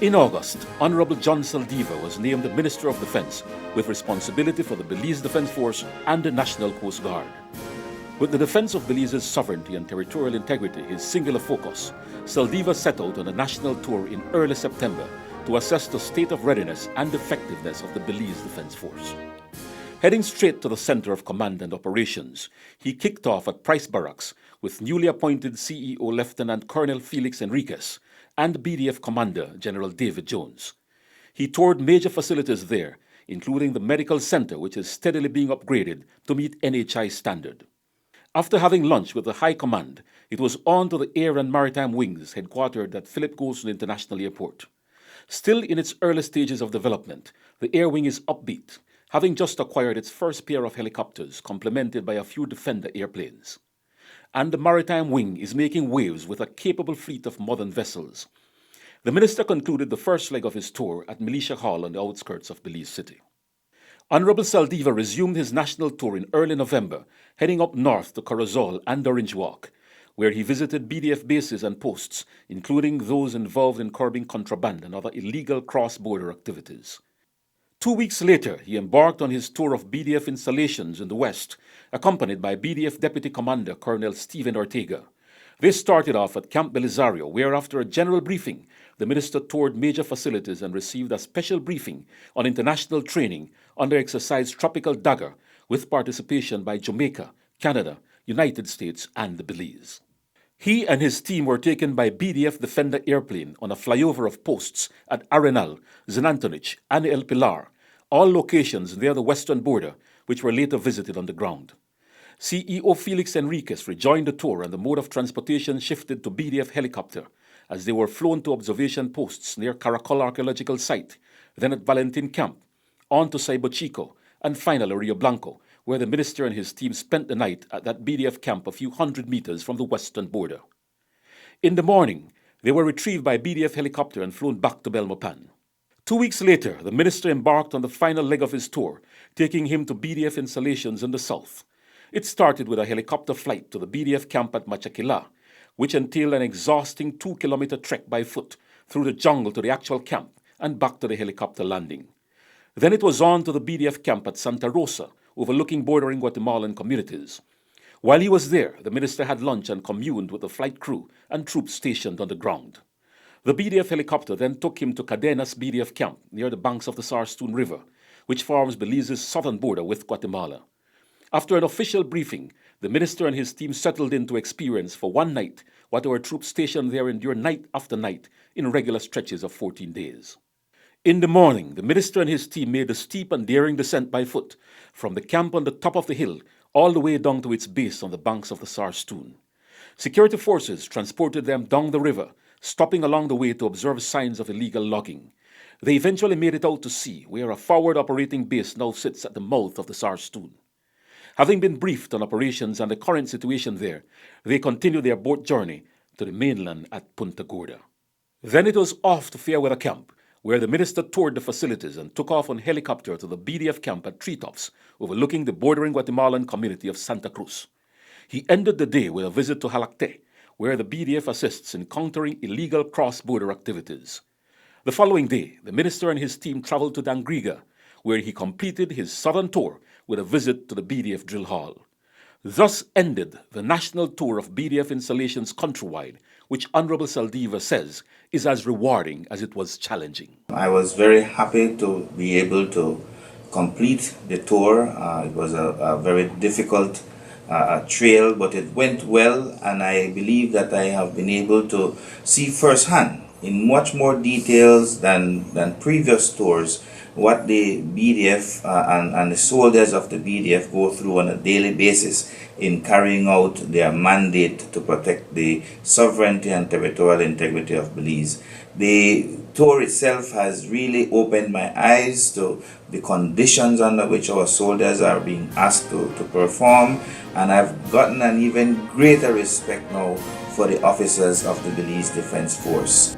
In August, Honorable John Saldivar was named the Minister of Defense with responsibility for the Belize Defense Force and the National Coastguard. With the defense of Belize's sovereignty and territorial integrity his singular focus, Saldivar set out on a national tour in early September to assess the state of readiness and effectiveness of the Belize Defense Force. Heading straight to the center of command and operations, he kicked off at Price Barracks with newly appointed CEO Lieutenant Colonel Felix Enriquez and BDF Commander General David Jones. He toured major facilities there, including the medical center, which is steadily being upgraded to meet NHI standard. After having lunch with the High Command, it was on to the Air and Maritime Wings headquartered at Philip Goulston International Airport. Still in its early stages of development, the Air Wing is upbeat, having just acquired its first pair of helicopters, complemented by a few Defender airplanes. And the Maritime Wing is making waves with a capable fleet of modern vessels. The minister concluded the first leg of his tour at Militia Hall on the outskirts of Belize City. Honorable Saldivar resumed his national tour in early November, heading up north to Corozal and Orange Walk, where he visited BDF bases and posts, including those involved in curbing contraband and other illegal cross-border activities. 2 weeks later, he embarked on his tour of BDF installations in the west, accompanied by BDF Deputy Commander Colonel Stephen Ortega. They started off at Camp Belizario, where after a general briefing, the minister toured major facilities and received a special briefing on international training under exercise Tropical Dagger, with participation by Jamaica, Canada, United States, and Belize. He and his team were taken by BDF Defender airplane on a flyover of posts at Arenal, Zenantonich, and El Pilar, all locations near the western border, which were later visited on the ground. CEO Felix Enriquez rejoined the tour and the mode of transportation shifted to BDF helicopter as they were flown to observation posts near Caracol Archaeological Site, then at Valentin Camp, on to Saibo Chico, and finally Rio Blanco, where the minister and his team spent the night at that BDF camp a few hundred meters from the western border. In the morning, they were retrieved by BDF helicopter and flown back to Belmopan. 2 weeks later, the minister embarked on the final leg of his tour, taking him to BDF installations in the south. It started with a helicopter flight to the BDF camp at Machakila, which entailed an exhausting 2-kilometer trek by foot through the jungle to the actual camp and back to the helicopter landing. Then it was on to the BDF camp at Santa Rosa, overlooking bordering Guatemalan communities. While he was there, the minister had lunch and communed with the flight crew and troops stationed on the ground. The BDF helicopter then took him to Cadenas BDF camp near the banks of the Sarstoon River, which forms Belize's southern border with Guatemala. After an official briefing, the minister and his team settled in to experience for one night what our troops stationed there endured night after night in regular stretches of 14 days. In the morning, the minister and his team made a steep and daring descent by foot from the camp on the top of the hill all the way down to its base on the banks of the Sarstoon. Security forces transported them down the river, stopping along the way to observe signs of illegal logging. They eventually made it out to sea, where a forward operating base now sits at the mouth of the Sarstoon. Having been briefed on operations and the current situation there, they continued their boat journey to the mainland at Punta Gorda. Then it was off to Fairweather Camp, where the minister toured the facilities and took off on helicopter to the BDF camp at Treetops, overlooking the bordering Guatemalan community of Santa Cruz. He ended the day with a visit to Halacte, where the BDF assists in countering illegal cross-border activities. The following day, the minister and his team traveled to Dangriga, where he completed his southern tour with a visit to the BDF drill hall. Thus ended the national tour of BDF installations countrywide, which Honorable Saldivar says is as rewarding as it was challenging. I was very happy to be able to complete the tour. It was a very difficult trail, but it went well, and I believe that I have been able to see firsthand in much more details than previous tours what the BDF and the soldiers of the BDF go through on a daily basis in carrying out their mandate to protect the sovereignty and territorial integrity of Belize. The tour itself has really opened my eyes to the conditions under which our soldiers are being asked to perform, and I've gotten an even greater respect now for the officers of the Belize Defense Force.